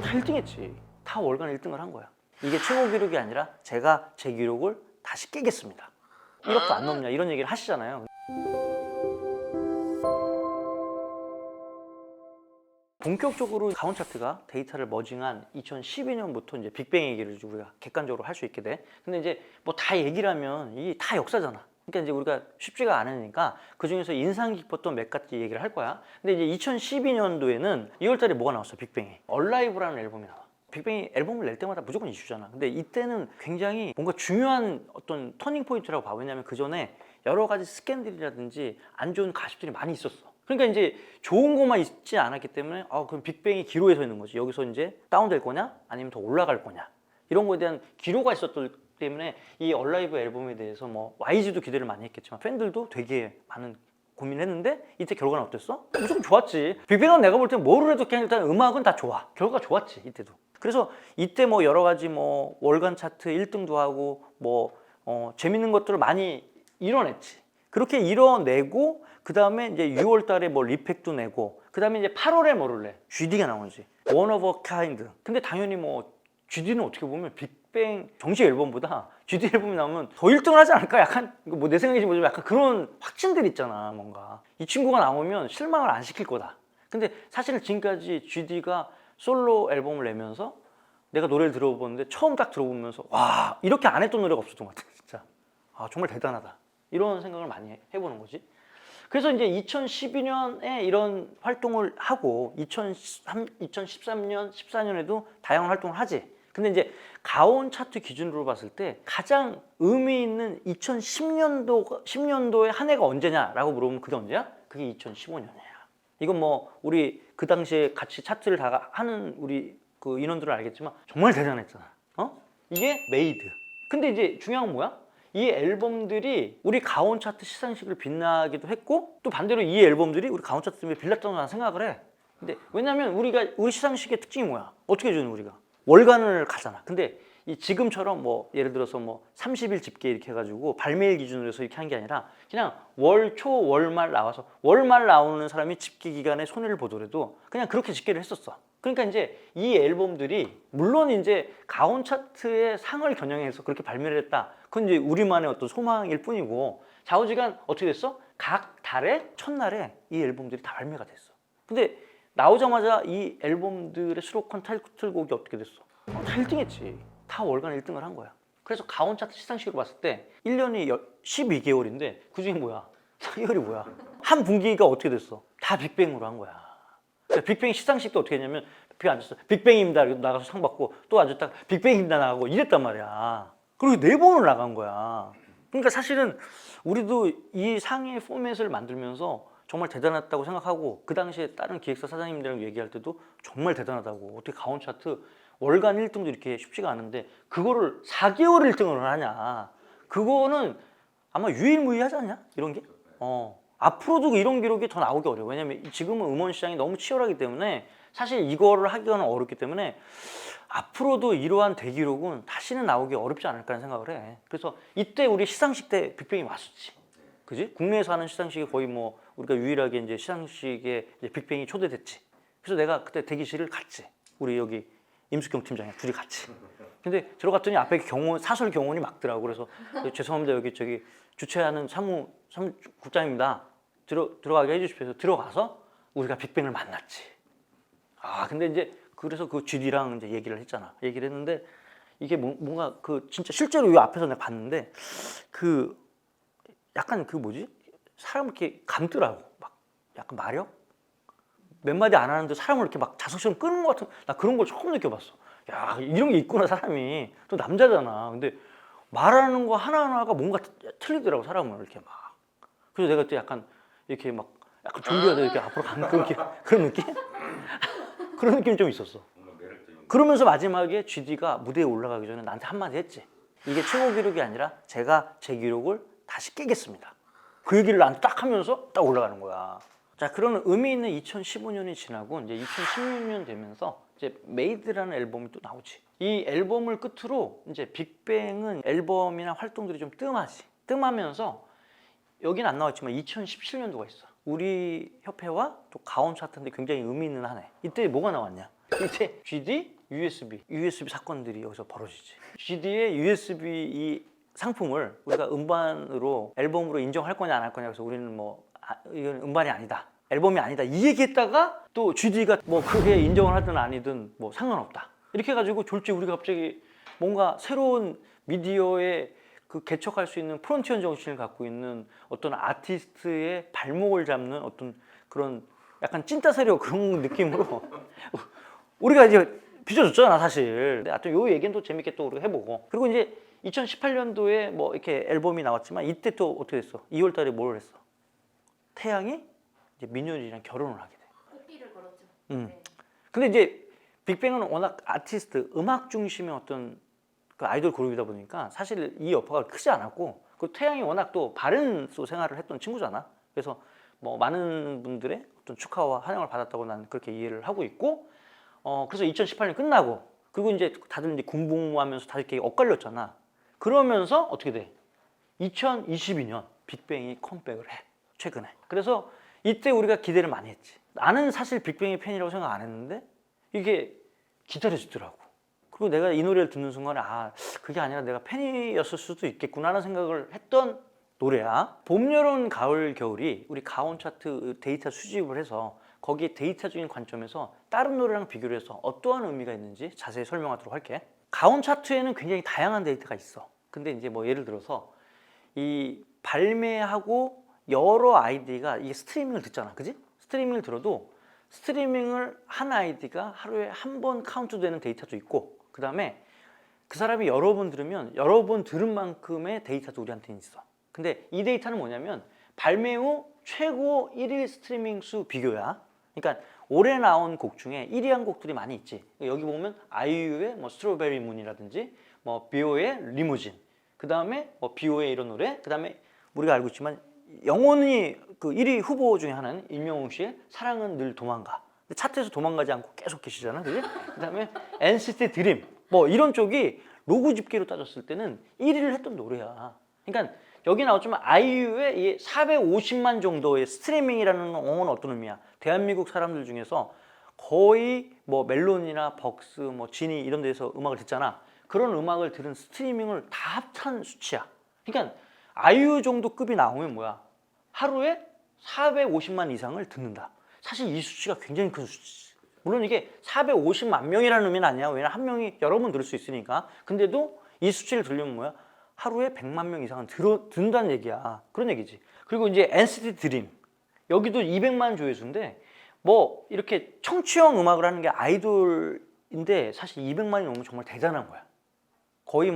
다 1등 했지. 다 월간 1등을 한 거야. 이게 최고 기록이 아니라 제가 제 기록을 다시 깨겠습니다. 1억도 안 넘냐 이런 얘기를 하시잖아요. 본격적으로 가온 차트가 데이터를 머징한 2012년부터 이제 빅뱅 얘기를 우리가 객관적으로 할 수 있게 돼. 근데 이제 뭐 다 얘기를 하면 이게 다 역사잖아. 그러니까 이제 우리가 쉽지가 않으니까 그 중에서 인상 깊었던 몇 가지 얘기를 할 거야. 근데 이제 2012년도에는 2월달에 뭐가 나왔어? 빅뱅이 얼라이브라는 앨범이 나와. 빅뱅이 앨범을 낼 때마다 무조건 이슈잖아. 근데 이때는 굉장히 뭔가 중요한 어떤 터닝 포인트라고 봐. 왜냐면 그 전에 여러 가지 스캔들이라든지 안 좋은 가십들이 많이 있었어. 그러니까 이제 좋은 것만 있지 않았기 때문에 그럼 빅뱅이 기로에 서 있는 거지. 여기서 이제 다운될 거냐 아니면 더 올라갈 거냐 이런 거에 대한 기로가 있었기 때문에 이 얼라이브 앨범에 대해서 뭐 YG도 기대를 많이 했겠지만 팬들도 되게 많은 고민을 했는데 이때 결과는 어땠어? 무조건 좋았지. 빅뱅은 내가 볼 때 뭐를 해도 그냥 일단 음악은 다 좋아. 결과가 좋았지 이때도. 그래서 이때 뭐 여러 가지 뭐 월간 차트 1등도 하고 뭐 재밌는 것들을 많이 이뤄냈지. 그렇게 이뤄내고 그 다음에 이제 6월 달에 뭐 리팩도 내고 그 다음에 이제 8월에 뭐를 내? GD가 나오지. One of a Kind. 근데 당연히 뭐 GD는 어떻게 보면 빅뱅 정식 앨범보다 GD 앨범이 나오면 더 1등을 하지 않을까? 약간 뭐 내 생각이지 뭐지만 약간 그런 확신들 있잖아. 뭔가 이 친구가 나오면 실망을 안 시킬 거다. 근데 사실은 지금까지 GD가 솔로 앨범을 내면서 내가 노래를 들어보는데 처음 딱 들어보면서 와 이렇게 안 했던 노래가 없었던 것 같아. 진짜 정말 대단하다 이런 생각을 많이 해보는 거지. 그래서 이제 2012년에 이런 활동을 하고 2013년, 14년에도 다양한 활동을 하지. 근데 이제 가온 차트 기준으로 봤을 때 가장 의미 있는 10년도의 한 해가 언제냐라고 물어보면 그게 언제야? 그게 2015년이야. 이건 뭐 우리 그 당시에 같이 차트를 다 하는 우리 그 인원들은 알겠지만 정말 대단했잖아. 이게 메이드. 근데 이제 중요한 건 뭐야? 이 앨범들이 우리 가온 차트 시상식을 빛나기도 했고 또 반대로 이 앨범들이 우리 가온 차트 때문에 빌렸다고 나는 생각을 해. 근데 왜냐면 우리 시상식의 특징이 뭐야? 어떻게 주는 우리가? 월간을 가잖아. 근데 이 지금처럼 뭐 예를 들어서 뭐 30일 집계 이렇게 해가지고 발매일 기준으로 해서 이렇게 한 게 아니라 그냥 월 초 월말 나와서 월말 나오는 사람이 집계 기간에 손해를 보더라도 그냥 그렇게 집계를 했었어. 그러니까 이제 이 앨범들이 물론 이제 가온 차트의 상을 겨냥해서 그렇게 발매를 했다. 그건 이제 우리만의 어떤 소망일 뿐이고 좌우지간 어떻게 됐어? 각 달의 첫날에 이 앨범들이 다 발매가 됐어. 근데 나오자마자 이 앨범들의 수록한 타이틀곡이 어떻게 됐어? 다 1등 했지. 다 월간 1등을 한 거야. 그래서 가온 차트 시상식으로 봤을 때 1년이 12개월인데 그중에 뭐야? 4개월이 뭐야? 한 분기가 어떻게 됐어? 다 빅뱅으로 한 거야. 빅뱅 시상식도 어떻게 했냐면 빅뱅 앉았어. 빅뱅입니다. 나가서 상 받고 또 앉았다가 빅뱅입니다 나가고 이랬단 말이야. 그리고 4번을 나간 거야. 그러니까 사실은 우리도 이 상의 포맷을 만들면서 정말 대단했다고 생각하고 그 당시에 다른 기획사 사장님들이랑 얘기할 때도 정말 대단하다고. 어떻게 가온 차트 월간 1등도 이렇게 쉽지가 않은데 그거를 4개월 1등을 하냐. 그거는 아마 유일무이하지 않냐? 이런 게? 앞으로도 이런 기록이 더 나오기 어려워. 왜냐면 지금은 음원 시장이 너무 치열하기 때문에 사실 이거를 하기가 어렵기 때문에 앞으로도 이러한 대기록은 다시는 나오기 어렵지 않을까 하는 생각을 해. 그래서 이때 우리 시상식 때 빅뱅이 왔었지. 그지? 국내에서 하는 시상식이 거의 뭐 우리가 유일하게 이제 시상식에 이제 빅뱅이 초대됐지. 그래서 내가 그때 대기실을 갔지. 우리 여기 임숙경 팀장이랑 둘이 같이. 근데 들어갔더니 앞에 사설 경호원이 막더라고. 그래서 죄송합니다. 여기 저기 주최하는 사무국장입니다. 들어가게 해주십시오. 해서 들어가서 우리가 빅뱅을 만났지. 근데 이제 그래서 그 GD랑 이제 얘기를 했잖아. 얘기를 했는데 이게 뭔가 그 진짜 실제로 이 앞에서 내가 봤는데 그 약간 그 뭐지? 사람을 이렇게 감더라고. 막 약간 마력? 몇 마디 안 하는데 사람을 이렇게 막 자석처럼 끄는 것 같은 나 그런 걸 처음 느껴봤어. 야 이런 게 있구나 사람이. 또 남자잖아. 근데 말하는 거 하나하나가 뭔가 틀리더라고 사람을 이렇게 막. 그래서 내가 또 약간 이렇게 막 약간 좀비가 돼 이렇게 앞으로 가는 그런 느낌? 그런 느낌이 좀 있었어. 그러면서 마지막에 GD가 무대에 올라가기 전에 나한테 한마디 했지. 이게 최고 기록이 아니라 제가 제 기록을 다시 깨겠습니다. 그 얘기를 나한테 딱 하면서 딱 올라가는 거야. 자, 그런 의미 있는 2015년이 지나고 이제 2016년 되면서 이제 메이드라는 앨범이 또 나오지. 이 앨범을 끝으로 이제 빅뱅은 앨범이나 활동들이 좀 뜸하지. 뜸하면서 여기는 안 나왔지만 2017년도가 있어. 우리 협회와 또 가온 차트인데 굉장히 의미 있는 한 해. 이때 뭐가 나왔냐? 이제 GD, USB 사건들이 여기서 벌어지지. GD의 USB 이 상품을 우리가 음반으로 앨범으로 인정할 거냐 안 할 거냐 그래서 우리는 이건 음반이 아니다. 앨범이 아니다. 이 얘기했다가 또 GD가 그게 인정을 하든 아니든 상관없다. 이렇게 해가지고 졸지 우리가 갑자기 뭔가 새로운 미디어에 그 개척할 수 있는 프론티어 정신을 갖고 있는 어떤 아티스트의 발목을 잡는 어떤 그런 약간 찐따 세력 그런 느낌으로 우리가 이제 빚어줬잖아 사실. 하여튼 요 얘기는 또 재밌게 또 우리가 해보고. 그리고 이제 2018년도에 이렇게 앨범이 나왔지만 이때 또 어떻게 됐어? 2월 달에 뭘 했어? 태양이 이제 민효진이랑 결혼을 하게 돼. 고삐를 걸었죠. 네. 근데 이제 빅뱅은 워낙 아티스트, 음악 중심의 어떤 그 아이돌 그룹이다 보니까 사실 이 여파가 크지 않았고, 그 태양이 워낙 또 바른소 생활을 했던 친구잖아. 그래서 많은 분들의 어떤 축하와 환영을 받았다고 나는 그렇게 이해를 하고 있고, 그래서 2018년 끝나고, 그리고 이제 다들 이제 군복무하면서 다들 이렇게 엇갈렸잖아. 그러면서 어떻게 돼? 2022년 빅뱅이 컴백을 해. 최근에. 그래서 이때 우리가 기대를 많이 했지. 나는 사실 빅뱅의 팬이라고 생각 안 했는데 이게 기다려지더라고. 그리고 내가 이 노래를 듣는 순간에 그게 아니라 내가 팬이었을 수도 있겠구나 하는 생각을 했던 노래야. 봄, 여름, 가을, 겨울이 우리 가온 차트 데이터 수집을 해서 거기에 데이터적인 관점에서 다른 노래랑 비교를 해서 어떠한 의미가 있는지 자세히 설명하도록 할게. 가온 차트에는 굉장히 다양한 데이터가 있어. 근데 이제 예를 들어서 이 발매하고 여러 아이디가 이게 스트리밍을 듣잖아, 그지? 스트리밍을 들어도 스트리밍을 한 아이디가 하루에 한 번 카운트되는 데이터도 있고, 그 다음에 그 사람이 여러 번 들으면 여러 번 들은 만큼의 데이터도 우리한테는 있어. 근데 이 데이터는 뭐냐면 발매 후 최고 1일 스트리밍 수 비교야. 그러니까 올해 나온 곡 중에 1위 한 곡들이 많이 있지. 여기 보면 아이유의 스트로베리 문이라든지 비오의 리무진, 그 다음에 비오의 이런 노래, 그 다음에 우리가 알고 있지만 영원히 그 1위 후보 중에 하나는 임영웅 씨의 사랑은 늘 도망가. 차트에서 도망가지 않고 계속 계시잖아, 그지? 그 다음에 NCT 드림, 이런 쪽이 로고 집계로 따졌을 때는 1위를 했던 노래야. 그러니까 여기 나왔지만 아이유의 이 450만 정도의 스트리밍이라는 건 어떤 의미야? 대한민국 사람들 중에서 거의 멜론이나 벅스, 지니 이런 데서 음악을 듣잖아. 그런 음악을 들은 스트리밍을 다 합한 수치야. 그러니까 아이유 정도 급이 나오면 뭐야? 하루에 450만 이상을 듣는다. 사실 이 수치가 굉장히 큰 수치지. 물론 이게 450만 명이라는 의미는 아니야. 왜냐면 한 명이 여러 번 들을 수 있으니까. 근데도 이 수치를 들려면 뭐야? 하루에 100만 명 이상은 듣는다는 얘기야. 그런 얘기지. 그리고 이제 NCT 드림. 여기도 200만 조회수인데 이렇게 청취형 음악을 하는 게 아이돌인데 사실 200만이 넘으면 정말 대단한 거야. 거의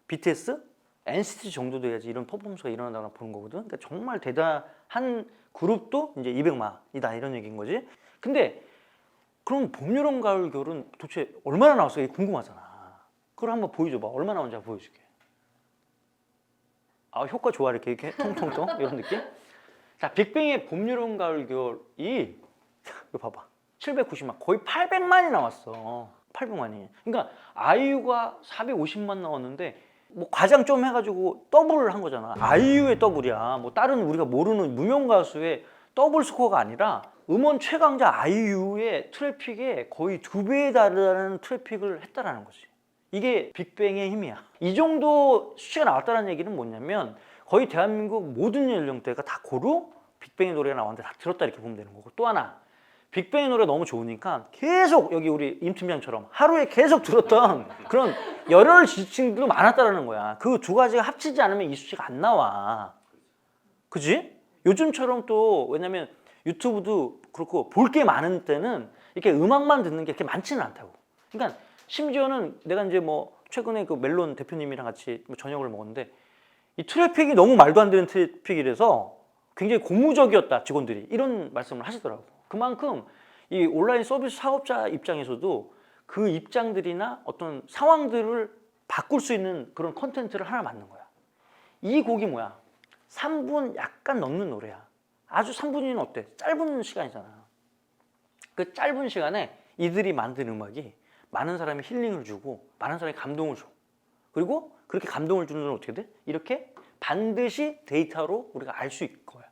BTS, NCT 정도 돼야지 이런 퍼포먼스가 일어난다고 보는 거거든. 그러니까 정말 대단한 그룹도 이제 200만이다 이런 얘기인 거지. 근데 그럼 봄, 여름, 가을, 겨울은 도대체 얼마나 나왔어? 이게 궁금하잖아. 그걸 한번 보여줘봐. 얼마나 나온지 한번 보여줄게. 효과 좋아. 이렇게 통통통 이런 느낌. 자, 빅뱅의 봄, 여름, 가을, 겨울이 이거 봐봐. 790만, 거의 800만이 나왔어. 800만이. 그러니까 아이유가 450만 나왔는데 과장 좀 해가지고 더블을 한 거잖아. 아이유의 더블이야. 다른 우리가 모르는 무명 가수의 더블 스코어가 아니라 음원 최강자 아이유의 트래픽에 거의 2배에 달하는 트래픽을 했다라는 거지. 이게 빅뱅의 힘이야. 이 정도 수치가 나왔다는 얘기는 뭐냐면 거의 대한민국 모든 연령대가 다 고루 빅뱅의 노래가 나왔는데 다 들었다 이렇게 보면 되는 거고, 또 하나 빅뱅의 노래가 너무 좋으니까 계속 여기 우리 임 팀장처럼 하루에 계속 들었던 그런 열혈 지지층들도 많았다라는 거야. 그 두 가지가 합치지 않으면 이 수치가 안 나와. 그지? 요즘처럼 또 왜냐면 유튜브도 그렇고 볼 게 많은 때는 이렇게 음악만 듣는 게 그렇게 많지는 않다고. 그러니까 심지어는 내가 이제 최근에 그 멜론 대표님이랑 같이 저녁을 먹었는데 이 트래픽이 너무 말도 안 되는 트래픽이라서 굉장히 고무적이었다 직원들이 이런 말씀을 하시더라고. 그만큼 이 온라인 서비스 사업자 입장에서도 그 입장들이나 어떤 상황들을 바꿀 수 있는 그런 컨텐츠를 하나 만든 거야. 이 곡이 뭐야? 3분 약간 넘는 노래야. 아주 3분이면 어때? 짧은 시간이잖아. 그 짧은 시간에 이들이 만든 음악이 많은 사람이 힐링을 주고 많은 사람이 감동을 줘. 그리고 그렇게 감동을 주는 건 어떻게 돼? 이렇게 반드시 데이터로 우리가 알 수 있을 거야.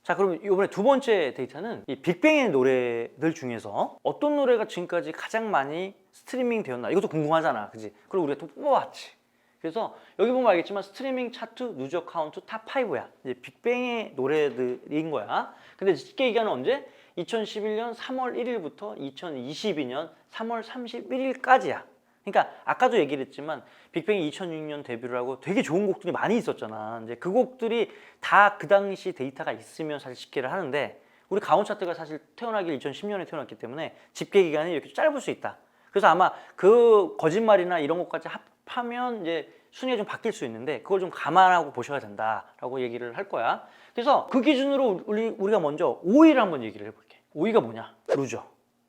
자, 그럼 이번에 두 번째 데이터는 이 빅뱅의 노래들 중에서 어떤 노래가 지금까지 가장 많이 스트리밍 되었나, 이것도 궁금하잖아, 그지? 그리고 우리가 또 뽑아왔지. 그래서 여기 보면 알겠지만 스트리밍 차트 누적 카운트 탑 5야. 이제 빅뱅의 노래들인 거야. 근데 집계 기간은 언제? 2011년 3월 1일부터 2022년 3월 31일까지야. 그러니까 아까도 얘기를 했지만 빅뱅이 2006년 데뷔를 하고 되게 좋은 곡들이 많이 있었잖아. 이제 그 곡들이 다 그 당시 데이터가 있으면 사실 집계를 하는데, 우리 가온 차트가 사실 태어나길 2010년에 태어났기 때문에 집계 기간이 이렇게 짧을 수 있다. 그래서 아마 그 거짓말이나 이런 것까지 합하면 이제 순위가 좀 바뀔 수 있는데, 그걸 좀 감안하고 보셔야 된다라고 얘기를 할 거야. 그래서 그 기준으로 우리가 먼저 5위를 한번 얘기를 해볼게. 5위가 뭐냐?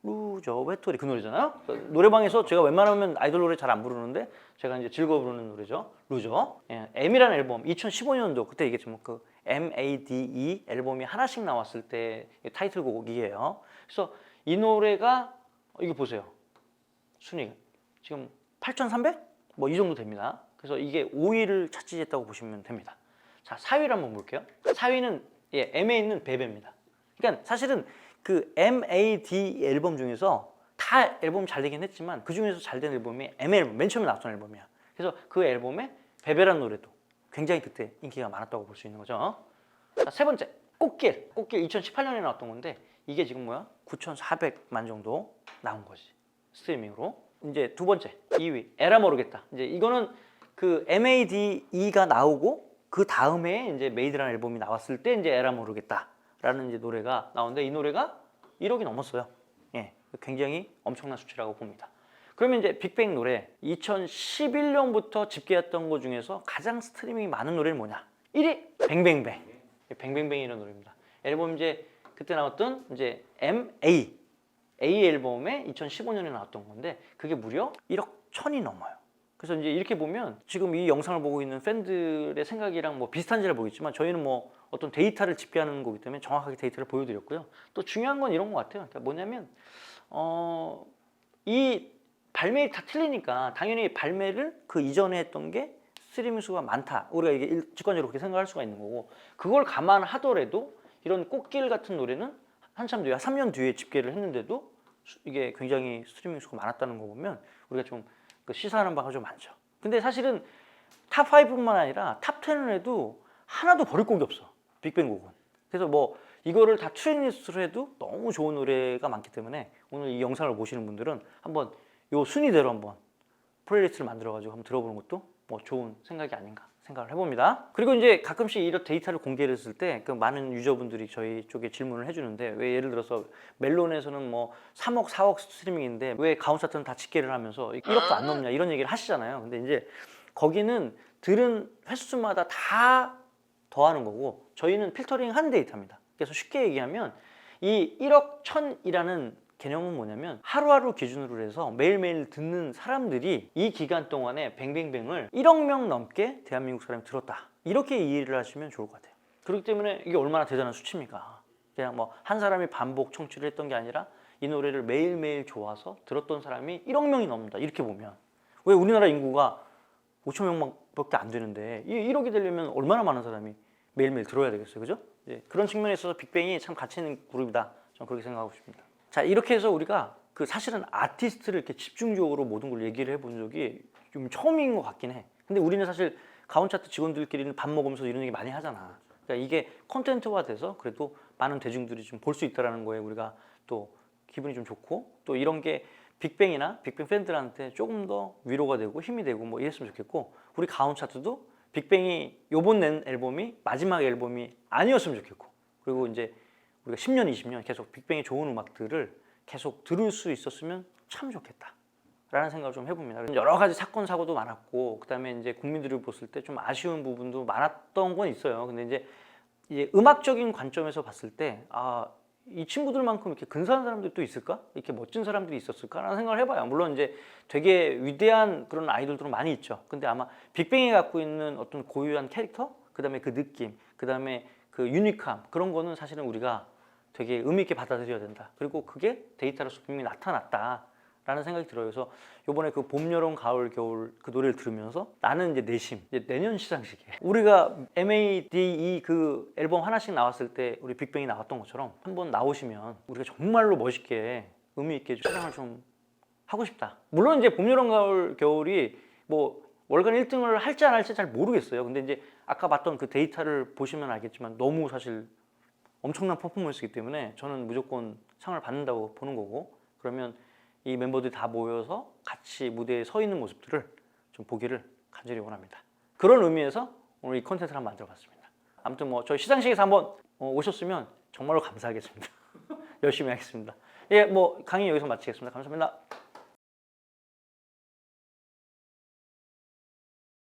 루저 외톨이, 그 노래잖아요. 노래방에서 제가 웬만하면 아이돌 노래 잘 안 부르는데 제가 이제 즐거 부르는 노래죠. 루저. 예, M이라는 앨범 2015년도 그때 얘기했지만 그 MADE 앨범이 하나씩 나왔을 때 타이틀곡이에요. 그래서 이 노래가 이거 보세요. 순위 지금 8,300? 뭐 이 정도 됩니다. 그래서 이게 5위를 차지했다고 보시면 됩니다. 자, 4위를 한번 볼게요. 4위는 M에 있는 베베입니다. 그러니까 사실은 그 MAD 앨범 중에서 다 앨범 잘 되긴 했지만 그 중에서 잘 된 앨범이 M 앨범, 맨 처음에 나왔던 앨범이야. 그래서 그 앨범에 베베란 노래도 굉장히 그때 인기가 많았다고 볼 수 있는 거죠. 자, 세 번째, 꽃길 2018년에 나왔던 건데 이게 지금 뭐야? 9,400만 정도 나온 거지, 스트리밍으로. 이제 두 번째, 2위 에라 모르겠다. 이제 이거는 그 MADE가 나오고 그 다음에 이제 메이드라는 앨범이 나왔을 때 이제 에라 모르겠다라는 이제 노래가 나오는데, 이 노래가 1억이 넘었어요. 예, 굉장히 엄청난 수치라고 봅니다. 그러면 이제 빅뱅 노래 2011년부터 집계했던 것 중에서 가장 스트리밍이 많은 노래는 뭐냐? 1위 뱅뱅뱅. 뱅뱅뱅이라는 노래입니다. 앨범 이제 그때 나왔던 이제 A 앨범에 2015년에 나왔던 건데 그게 무려 1억 1,000이 넘어요. 그래서 이제 이렇게 보면 지금 이 영상을 보고 있는 팬들의 생각이랑 뭐 비슷한지를 모르겠지만 저희는 뭐 어떤 데이터를 집계하는 거기 때문에 정확하게 데이터를 보여드렸고요. 또 중요한 건 이런 것 같아요. 그러니까 뭐냐면 이 발매일이 다 틀리니까 당연히 발매를 그 이전에 했던 게 스트리밍 수가 많다, 우리가 이게 직관적으로 그렇게 생각할 수가 있는 거고, 그걸 감안하더라도 이런 꽃길 같은 노래는 한참 뒤에 3년 뒤에 집계를 했는데도 이게 굉장히 스트리밍 수가 많았다는 거 보면 우리가 좀 시사하는 바가 좀 많죠. 근데 사실은 탑 5뿐만 아니라 탑 10을 해도 하나도 버릴 곡이 없어, 빅뱅 곡은. 그래서 뭐 이거를 다 트랙리스트로 해도 너무 좋은 노래가 많기 때문에 오늘 이 영상을 보시는 분들은 한번 요 순위대로 한번 플레이리스트를 만들어 가지고 한번 들어보는 것도 뭐 좋은 생각이 아닌가 생각을 해봅니다. 그리고 이제 가끔씩 이런 데이터를 공개를 했을 때 그 많은 유저분들이 저희 쪽에 질문을 해주는데, 왜 예를 들어서 멜론에서는 뭐 3억 4억 스트리밍인데 왜 가온 차트는 다 집계를 하면서 1억도 안 넘냐, 이런 얘기를 하시잖아요. 근데 이제 거기는 들은 횟수마다 다 더하는 거고 저희는 필터링 한 데이터입니다. 그래서 쉽게 얘기하면 이 1억 1,000이라는 개념은 뭐냐면 하루하루 기준으로 해서 매일매일 듣는 사람들이 이 기간 동안에 뱅뱅뱅을 1억 명 넘게 대한민국 사람이 들었다, 이렇게 이해를 하시면 좋을 것 같아요. 그렇기 때문에 이게 얼마나 대단한 수치입니까? 그냥 뭐 한 사람이 반복 청취를 했던 게 아니라 이 노래를 매일매일 좋아서 들었던 사람이 1억 명이 넘는다, 이렇게 보면 왜 우리나라 인구가 5천 명밖에 안 되는데 이 1억이 되려면 얼마나 많은 사람이 매일매일 들어야 되겠어요, 그죠? 예, 그런 측면에 있어서 빅뱅이 참 가치 있는 그룹이다, 저는 그렇게 생각하고 싶습니다. 자, 이렇게 해서 우리가 그 사실은 아티스트를 이렇게 집중적으로 모든 걸 얘기를 해본 적이 좀 처음인 것 같긴 해. 근데 우리는 사실 가온 차트 직원들끼리는 밥 먹으면서 이런 얘기 많이 하잖아. 그러니까 이게 콘텐츠화 돼서 그래도 많은 대중들이 좀 볼 수 있다라는 거에 우리가 또 기분이 좀 좋고, 또 이런 게 빅뱅이나 빅뱅 팬들한테 조금 더 위로가 되고 힘이 되고 뭐 이랬으면 좋겠고, 우리 가온 차트도 빅뱅이 요번 낸 앨범이 마지막 앨범이 아니었으면 좋겠고, 그리고 이제 우리가 10년, 20년 계속 빅뱅의 좋은 음악들을 계속 들을 수 있었으면 참 좋겠다 라는 생각을 좀 해봅니다. 여러 가지 사건 사고도 많았고, 그 다음에 이제 국민들을 봤을 때 좀 아쉬운 부분도 많았던 건 있어요. 근데 이제 음악적인 관점에서 봤을 때 이 친구들만큼 이렇게 근사한 사람들이 또 있을까? 이렇게 멋진 사람들이 있었을까라는 생각을 해봐요. 물론 이제 되게 위대한 그런 아이돌들은 많이 있죠. 근데 아마 빅뱅이 갖고 있는 어떤 고유한 캐릭터, 그 다음에 그 느낌, 그 다음에 그 유니크함, 그런 거는 사실은 우리가 되게 의미 있게 받아들여야 된다. 그리고 그게 데이터로서 분명히 나타났다라는 라는 생각이 들어요. 그래서 요번에 그 봄, 여름, 가을, 겨울 그 노래를 들으면서 나는 이제 내심 이제 내년 시상식에 우리가 MADE 그 앨범 하나씩 나왔을 때 우리 빅뱅이 나왔던 것처럼 한번 나오시면 우리가 정말로 멋있게 의미 있게 촬영을 좀 하고 싶다. 물론 이제 봄, 여름, 가을, 겨울이 뭐 월간 1등을 할지 안 할지 잘 모르겠어요. 근데 이제 아까 봤던 그 데이터를 보시면 알겠지만 너무 사실 엄청난 퍼포먼스이기 때문에 저는 무조건 상을 받는다고 보는 거고, 그러면 이 멤버들이 다 모여서 같이 무대에 서 있는 모습들을 좀 보기를 간절히 원합니다. 그런 의미에서 오늘 이 컨텐츠를 한번 만들어 봤습니다. 아무튼 뭐 저희 시상식에서 한번 오셨으면 정말로 감사하겠습니다. 열심히 하겠습니다. 예, 뭐 강의 여기서 마치겠습니다. 감사합니다.